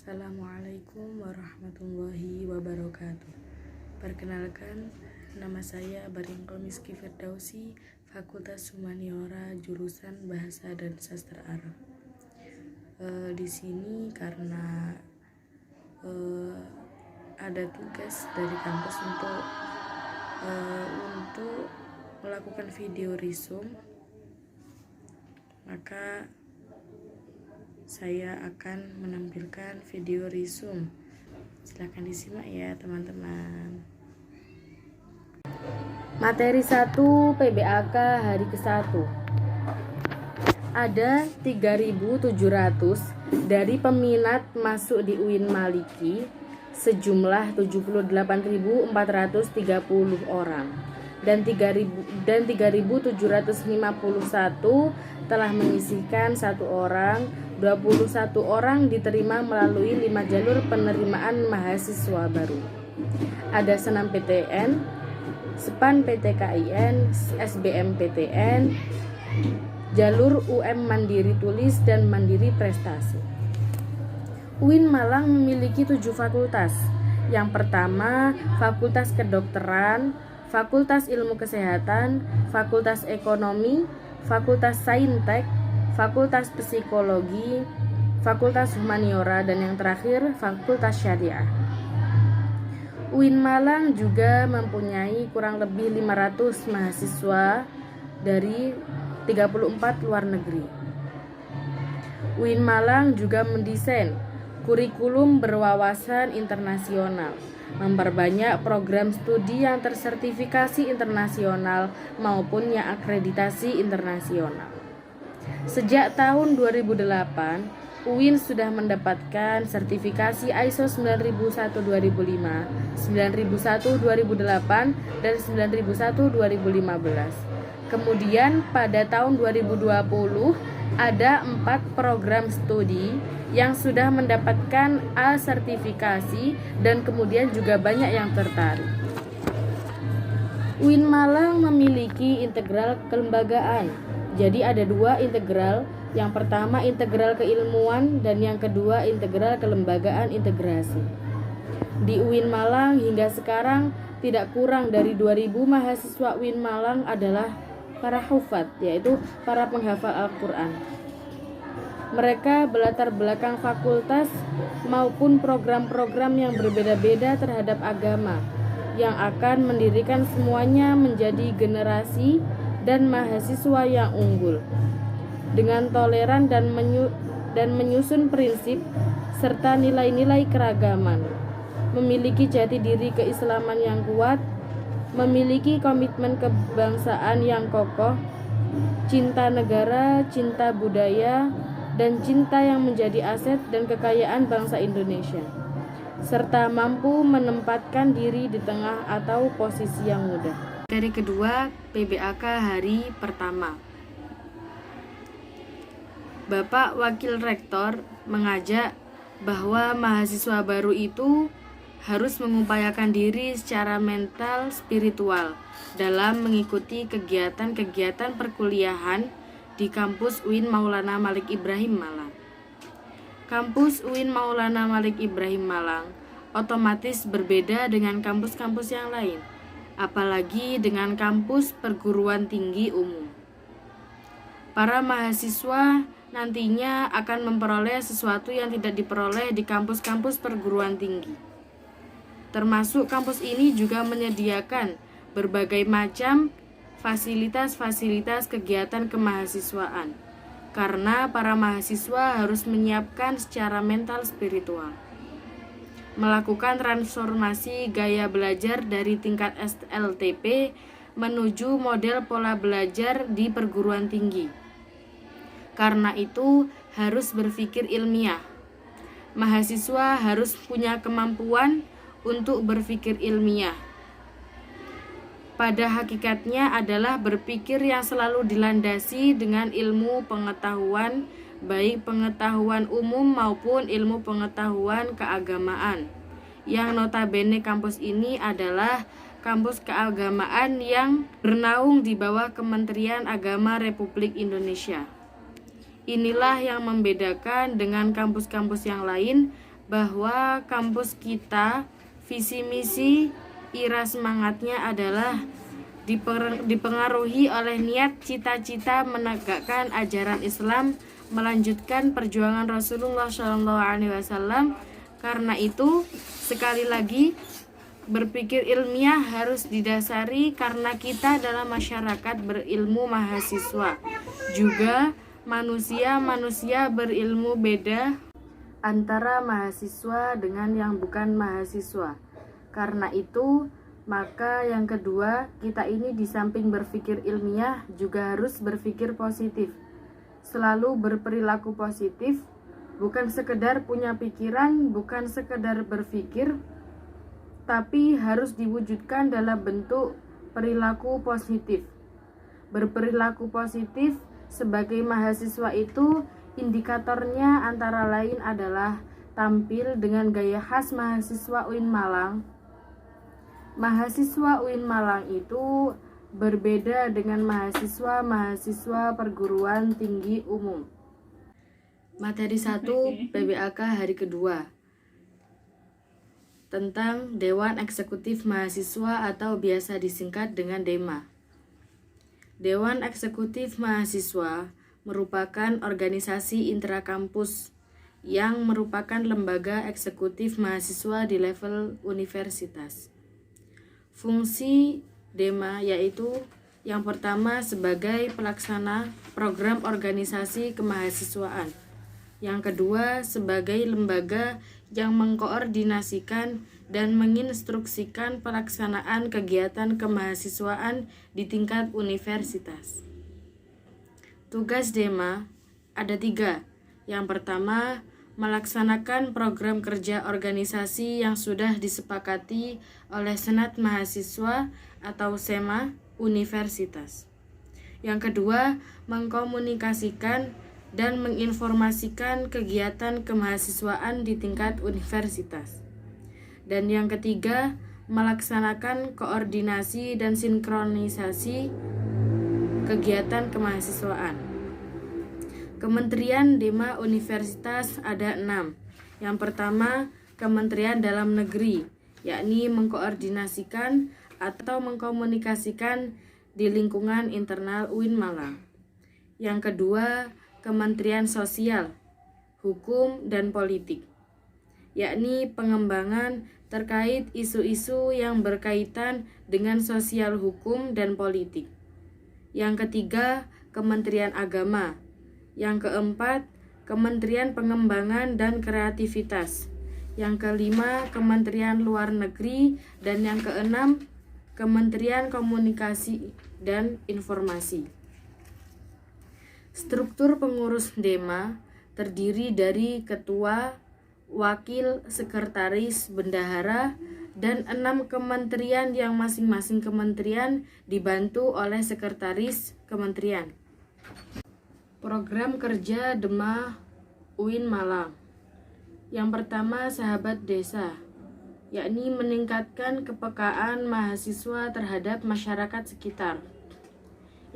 Assalamualaikum warahmatullahi wabarakatuh. Perkenalkan, nama saya Baringko Miski Firdausi, Fakultas Humaniora, jurusan Bahasa dan Sastra Arab. Di sini karena ada tugas dari kampus untuk melakukan video resume, maka saya akan menampilkan video resume. Silakan disimak ya teman-teman. Materi 1 PBAK hari ke-1. Ada 3.700 dari peminat masuk di UIN Maliki, sejumlah 78.430 orang, dan 3.751 telah menyisihkan 1 orang. 21 orang diterima melalui 5 jalur penerimaan mahasiswa baru. Ada Senam PTN, SPAN PTKIN, SBM PTN, jalur UM Mandiri Tulis dan Mandiri Prestasi. UIN Malang memiliki 7 fakultas. Yang pertama, Fakultas Kedokteran, Fakultas Ilmu Kesehatan, Fakultas Ekonomi, Fakultas Saintek, Fakultas Psikologi, Fakultas Humaniora, dan yang terakhir Fakultas Syariah. UIN Malang juga mempunyai kurang lebih 500 mahasiswa dari 34 luar negeri. UIN Malang juga mendesain kurikulum berwawasan internasional, memperbanyak program studi yang tersertifikasi internasional maupun yang akreditasi internasional. Sejak tahun 2008, UIN sudah mendapatkan sertifikasi ISO 9001-2005, 9001-2008, dan 9001-2015. Kemudian pada tahun 2020 ada 4 program studi yang sudah mendapatkan A sertifikasi dan kemudian juga banyak yang tertarik. UIN Malang memiliki integral kelembagaan. Jadi ada 2 integral, yang pertama integral keilmuan dan yang kedua integral kelembagaan integrasi. Di UIN Malang hingga sekarang tidak kurang dari 2.000 mahasiswa UIN Malang adalah para hufad, yaitu para penghafal Al-Quran. Mereka berlatar belakang fakultas maupun program-program yang berbeda-beda terhadap agama, yang akan mendirikan semuanya menjadi generasi dan mahasiswa yang unggul, dengan toleran dan menyusun prinsip serta nilai-nilai keragaman, memiliki jati diri keislaman yang kuat, memiliki komitmen kebangsaan yang kokoh, cinta negara, cinta budaya, dan cinta yang menjadi aset dan kekayaan bangsa Indonesia, serta mampu menempatkan diri di tengah atau posisi yang mudah. Materi kedua, PBAK hari pertama. Bapak Wakil Rektor mengajak bahwa mahasiswa baru itu harus mengupayakan diri secara mental spiritual dalam mengikuti kegiatan-kegiatan perkuliahan di kampus UIN Maulana Malik Ibrahim Malang. Kampus UIN Maulana Malik Ibrahim Malang otomatis berbeda dengan kampus-kampus yang lain, apalagi dengan kampus perguruan tinggi umum. Para mahasiswa nantinya akan memperoleh sesuatu yang tidak diperoleh di kampus-kampus perguruan tinggi. Termasuk kampus ini juga menyediakan berbagai macam fasilitas-fasilitas kegiatan kemahasiswaan, karena para mahasiswa harus menyiapkan secara mental spiritual, melakukan transformasi gaya belajar dari tingkat SLTP menuju model pola belajar di perguruan tinggi. Karena itu harus berpikir ilmiah. Mahasiswa harus punya kemampuan untuk berpikir ilmiah. Pada hakikatnya adalah berpikir yang selalu dilandasi dengan ilmu pengetahuan, baik pengetahuan umum maupun ilmu pengetahuan keagamaan, yang notabene kampus ini adalah kampus keagamaan yang bernaung di bawah Kementerian Agama Republik Indonesia. Inilah yang membedakan dengan kampus-kampus yang lain bahwa kampus kita visi misi ira semangatnya adalah dipengaruhi oleh niat cita-cita menegakkan ajaran Islam, melanjutkan perjuangan Rasulullah SAW. Karena itu, sekali lagi, berpikir ilmiah harus didasari karena kita adalah masyarakat berilmu mahasiswa. Juga manusia berilmu beda antara mahasiswa dengan yang bukan mahasiswa. Karena itu, maka yang kedua, kita ini di samping berpikir ilmiah juga harus berpikir positif. Selalu berperilaku positif, bukan sekedar punya pikiran, bukan sekedar berpikir, tapi harus diwujudkan dalam bentuk perilaku positif. Berperilaku positif sebagai mahasiswa itu indikatornya antara lain adalah tampil dengan gaya khas mahasiswa UIN Malang. Mahasiswa UIN Malang itu berbeda dengan mahasiswa perguruan tinggi umum. Materi 1 PBAK hari kedua tentang Dewan Eksekutif Mahasiswa atau biasa disingkat dengan DEMA. Dewan Eksekutif Mahasiswa merupakan organisasi intrakampus yang merupakan lembaga eksekutif mahasiswa di level universitas. Fungsi DEMA yaitu yang pertama sebagai pelaksana program organisasi kemahasiswaan. Yang kedua sebagai lembaga yang mengkoordinasikan dan menginstruksikan pelaksanaan kegiatan kemahasiswaan di tingkat universitas. Tugas DEMA ada 3. Yang pertama, melaksanakan program kerja organisasi yang sudah disepakati oleh Senat Mahasiswa atau SEMA Universitas. Yang kedua, mengkomunikasikan dan menginformasikan kegiatan kemahasiswaan di tingkat universitas. Dan yang ketiga, melaksanakan koordinasi dan sinkronisasi kegiatan kemahasiswaan. Kementerian DEMA Universitas ada 6. Yang pertama, Kementerian Dalam Negeri, yakni mengkoordinasikan atau mengkomunikasikan di lingkungan internal UIN Malang. Yang kedua, Kementerian Sosial, Hukum dan Politik, yakni pengembangan terkait isu-isu yang berkaitan dengan sosial hukum dan politik. Yang ketiga, Kementerian Agama. Yang keempat, Kementerian Pengembangan dan Kreativitas. Yang kelima, Kementerian Luar Negeri. Dan yang keenam, Kementerian Komunikasi dan Informasi. Struktur pengurus DEMA terdiri dari ketua, wakil, sekretaris, bendahara, dan 6 kementerian yang masing-masing kementerian dibantu oleh sekretaris kementerian. Program kerja DEMA UIN Malang. Yang pertama, Sahabat Desa, yakni meningkatkan kepekaan mahasiswa terhadap masyarakat sekitar.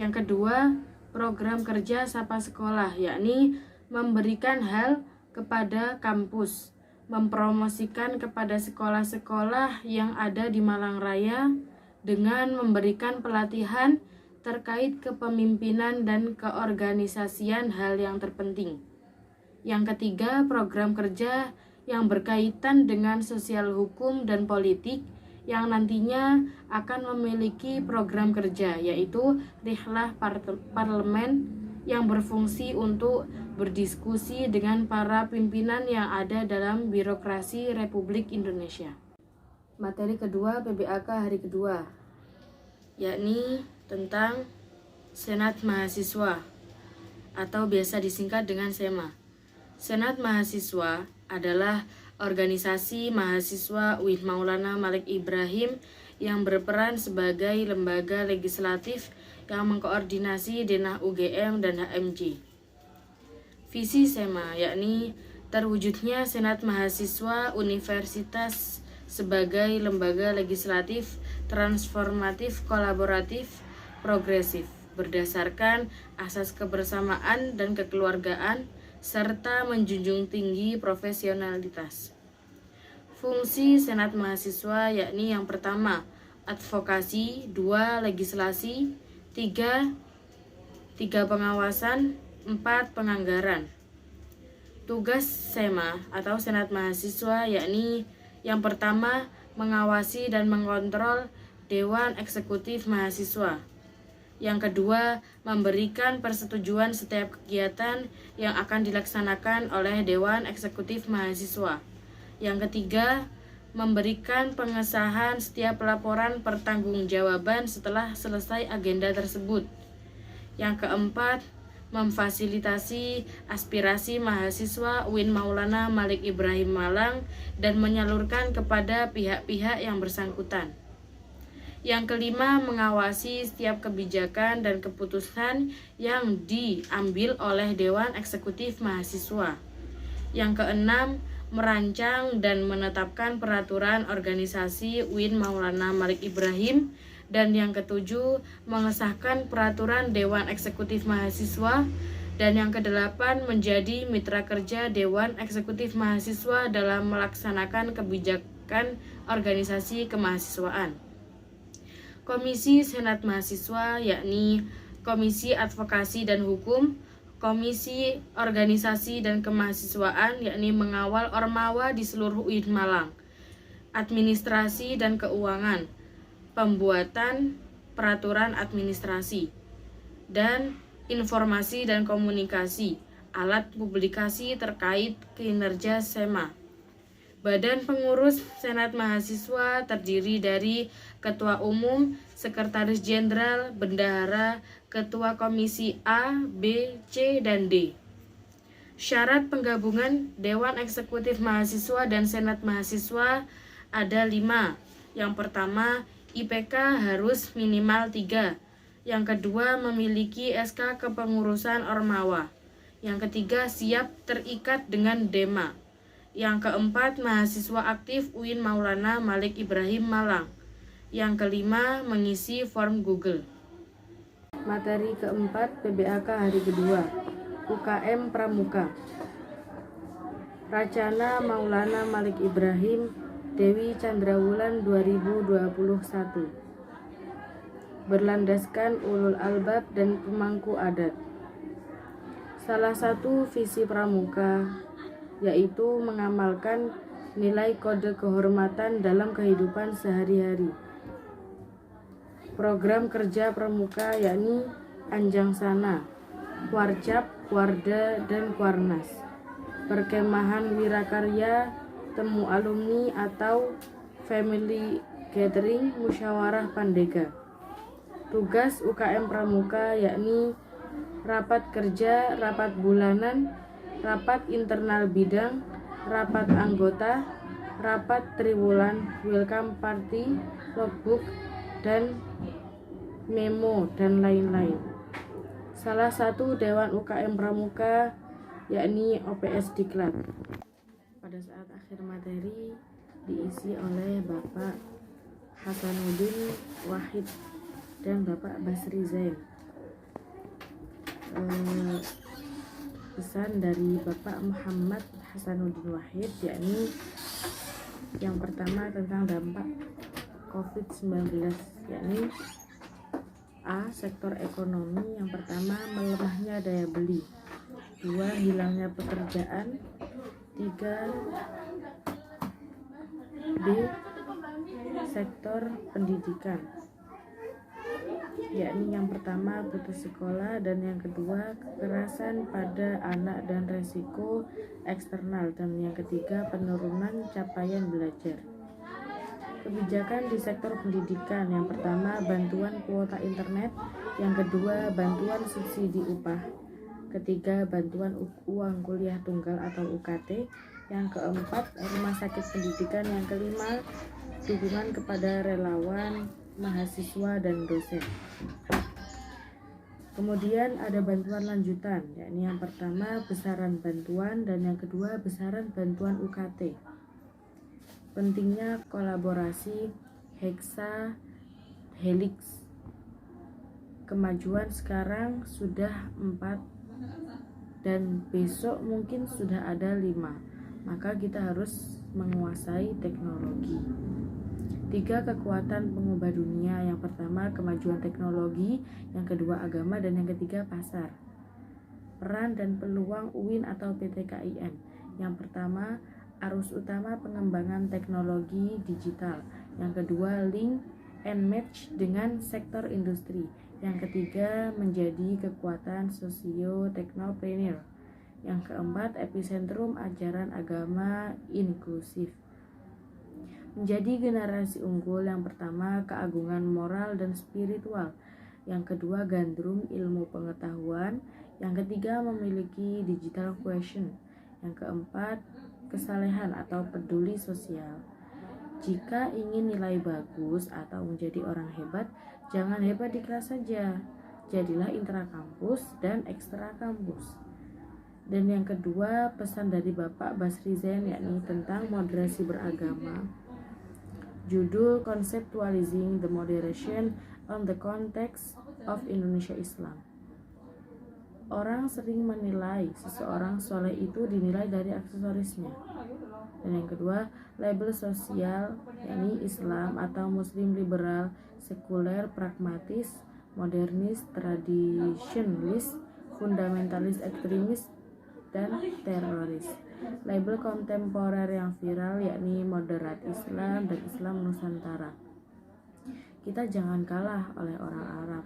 Yang kedua, program kerja Sapa Sekolah, yakni memberikan hal kepada kampus, mempromosikan kepada sekolah-sekolah yang ada di Malang Raya dengan memberikan pelatihan terkait kepemimpinan dan keorganisasian hal yang terpenting. Yang ketiga, program kerja yang berkaitan dengan sosial hukum dan politik yang nantinya akan memiliki program kerja, yaitu Rihlah Parlemen yang berfungsi untuk berdiskusi dengan para pimpinan yang ada dalam birokrasi Republik Indonesia. Materi kedua PBAK hari kedua, yakni tentang Senat Mahasiswa atau biasa disingkat dengan SEMA. Senat Mahasiswa adalah organisasi mahasiswa UIN Maulana Malik Ibrahim yang berperan sebagai lembaga legislatif yang mengkoordinasi denah UGM dan HMJ. Visi SEMA yakni terwujudnya Senat Mahasiswa Universitas sebagai lembaga legislatif, transformatif, kolaboratif, progresif, berdasarkan asas kebersamaan dan kekeluargaan, serta menjunjung tinggi profesionalitas. Fungsi Senat Mahasiswa yakni yang pertama, advokasi, 2 legislasi, 3 pengawasan, 4 penganggaran. Tugas SEMA atau Senat Mahasiswa yakni yang pertama, mengawasi dan mengontrol Dewan Eksekutif Mahasiswa. Yang kedua, memberikan persetujuan setiap kegiatan yang akan dilaksanakan oleh Dewan Eksekutif Mahasiswa. Yang ketiga, memberikan pengesahan setiap laporan pertanggungjawaban setelah selesai agenda tersebut. Yang keempat, memfasilitasi aspirasi mahasiswa UIN Maulana Malik Ibrahim Malang dan menyalurkan kepada pihak-pihak yang bersangkutan. Yang kelima, mengawasi setiap kebijakan dan keputusan yang diambil oleh Dewan Eksekutif Mahasiswa. Yang keenam, merancang dan menetapkan peraturan organisasi UIN Maulana Malik Ibrahim. Dan yang ketujuh, mengesahkan peraturan Dewan Eksekutif Mahasiswa. Dan yang kedelapan, menjadi mitra kerja Dewan Eksekutif Mahasiswa dalam melaksanakan kebijakan organisasi kemahasiswaan. Komisi Senat Mahasiswa yakni Komisi Advokasi dan Hukum, Komisi Organisasi dan Kemahasiswaan yakni mengawal ormawa di seluruh UIN Malang, Administrasi dan Keuangan, pembuatan peraturan administrasi, dan Informasi dan Komunikasi, alat publikasi terkait kinerja SEMA. Badan pengurus Senat Mahasiswa terdiri dari Ketua Umum, Sekretaris Jenderal, Bendahara, Ketua Komisi A, B, C, dan D. Syarat penggabungan Dewan Eksekutif Mahasiswa dan Senat Mahasiswa ada 5. Yang pertama, IPK harus minimal 3. Yang kedua, memiliki SK kepengurusan Ormawa. Yang ketiga, siap terikat dengan DEMA. Yang keempat, mahasiswa aktif UIN Maulana Malik Ibrahim Malang. Yang kelima, mengisi form Google. Materi keempat, PBAK hari kedua, UKM Pramuka. Racana Maulana Malik Ibrahim, Dewi Chandrawulan 2021. Berlandaskan ulul albab dan pemangku adat. Salah satu visi Pramuka yaitu mengamalkan nilai kode kehormatan dalam kehidupan sehari-hari. Program kerja Pramuka yakni Anjangsana, Warcap, Warda, dan Kuarnas. Perkemahan Wirakarya, Temu Alumni atau Family Gathering, Musyawarah Pandega. Tugas UKM Pramuka yakni rapat kerja, rapat bulanan, rapat internal bidang, rapat anggota, rapat triwulan, welcome party, logbook, dan memo, dan lain-lain. Salah satu Dewan UKM Pramuka yakni OPS Diklat. Pada saat akhir materi diisi oleh Bapak Hasanuddin Wahid dan Bapak Basri Zain. Pesan dari Bapak Muhammad Hasanuddin Wahid yakni yang pertama tentang dampak COVID-19 yakni A. Sektor ekonomi. Yang pertama, melemahnya daya beli. 2. Hilangnya pekerjaan. 3. B. Sektor pendidikan, yakni yang pertama putus sekolah, dan yang kedua kekerasan pada anak dan resiko eksternal, dan yang ketiga penurunan capaian belajar. Kebijakan di sektor pendidikan, yang pertama bantuan kuota internet, yang kedua bantuan subsidi upah, ketiga bantuan uang kuliah tunggal atau UKT, yang keempat rumah sakit pendidikan, yang kelima dukungan kepada relawan, mahasiswa, dan dosen. Kemudian ada bantuan lanjutan, yakni yang pertama besaran bantuan dan yang kedua besaran bantuan UKT. Pentingnya kolaborasi Hexa Helix. Kemajuan sekarang sudah 4 dan besok mungkin sudah ada 5. Maka kita harus menguasai teknologi. 3 kekuatan pengubah dunia. Yang pertama, kemajuan teknologi, yang kedua agama, dan yang ketiga pasar. Peran dan peluang UIN atau PT KIN. Yang pertama, arus utama pengembangan teknologi digital. Yang kedua, link and match dengan sektor industri. Yang ketiga, menjadi kekuatan sosio-teknopreneur. Yang keempat, epicentrum ajaran agama inklusif. Menjadi generasi unggul. Yang pertama, keagungan moral dan spiritual. Yang kedua, gandrung ilmu pengetahuan. Yang ketiga, memiliki digital quotient. Yang keempat, kesalehan atau peduli sosial. Jika ingin nilai bagus atau menjadi orang hebat, jangan hebat di kelas saja. Jadilah intrakampus dan ekstra kampus. Dan yang kedua, pesan dari Bapak Basri Zain, yakni tentang moderasi beragama. Judul Conceptualizing the Moderation on the Context of Indonesia Islam. Orang sering menilai seseorang soleh itu dinilai dari aksesorisnya. Dan yang kedua, label sosial, yakni Islam atau Muslim liberal, sekuler, pragmatis, modernis, tradisionalis, fundamentalis, ekstremis, dan teroris. Label kontemporer yang viral, yakni moderat Islam dan Islam Nusantara. Kita jangan kalah oleh orang Arab.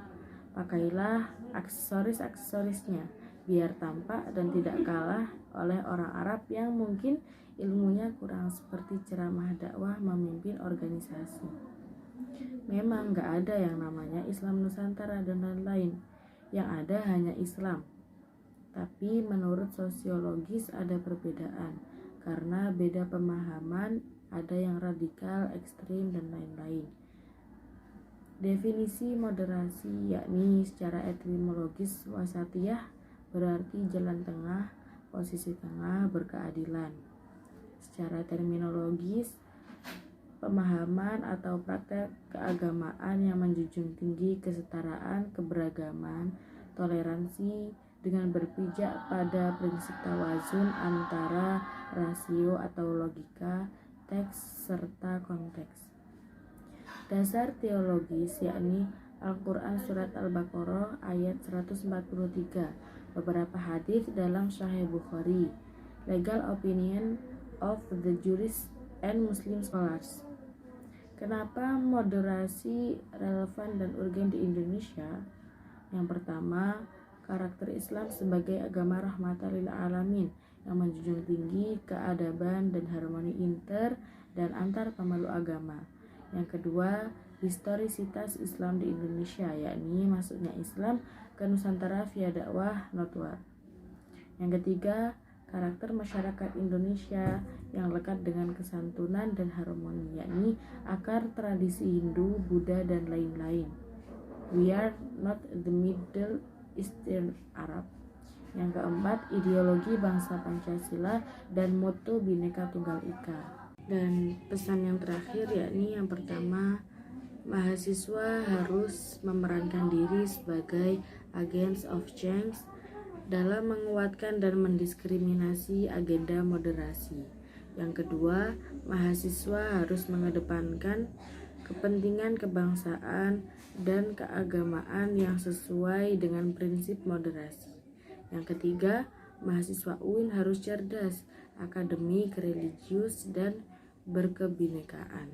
Pakailah aksesoris-aksesorisnya biar tampak dan tidak kalah oleh orang Arab yang mungkin ilmunya kurang, seperti ceramah, dakwah, memimpin organisasi. Memang gak ada yang namanya Islam Nusantara dan lain-lain. Yang ada hanya Islam. Tapi menurut sosiologis ada perbedaan, karena beda pemahaman, ada yang radikal, ekstrim, dan lain-lain. Definisi moderasi, yakni secara etimologis wasatiyah, berarti jalan tengah, posisi tengah, berkeadilan. Secara terminologis, pemahaman atau praktek keagamaan yang menjunjung tinggi kesetaraan, keberagaman, toleransi, dengan berpijak pada prinsip tawazun antara rasio atau logika, teks, serta konteks. Dasar teologis, yakni Al-Quran Surat Al-Baqarah ayat 143, beberapa hadis dalam Sahih Bukhari, legal opinion of the jurists and Muslim scholars. Kenapa moderasi relevan dan urgen di Indonesia? Yang pertama, karakter Islam sebagai agama rahmatan lil alamin yang menjunjung tinggi keadaban dan harmoni inter dan antar pemeluk agama. Yang kedua, historisitas Islam di Indonesia, yakni masuknya Islam ke Nusantara via dakwah not war. Yang ketiga, karakter masyarakat Indonesia yang lekat dengan kesantunan dan harmoni, yakni akar tradisi Hindu, Buddha, dan lain-lain. We are not the Middle Eastern Arab. Yang keempat, ideologi bangsa Pancasila dan moto Bhinneka Tunggal Ika. Dan pesan yang terakhir, yakni yang pertama, mahasiswa harus memerankan diri sebagai agents of change dalam menguatkan dan mendiskriminasi agenda moderasi. Yang kedua, mahasiswa harus mengedepankan kepentingan kebangsaan dan keagamaan yang sesuai dengan prinsip moderasi. Yang ketiga, mahasiswa UIN harus cerdas, akademik, religius, dan berkebinekaan.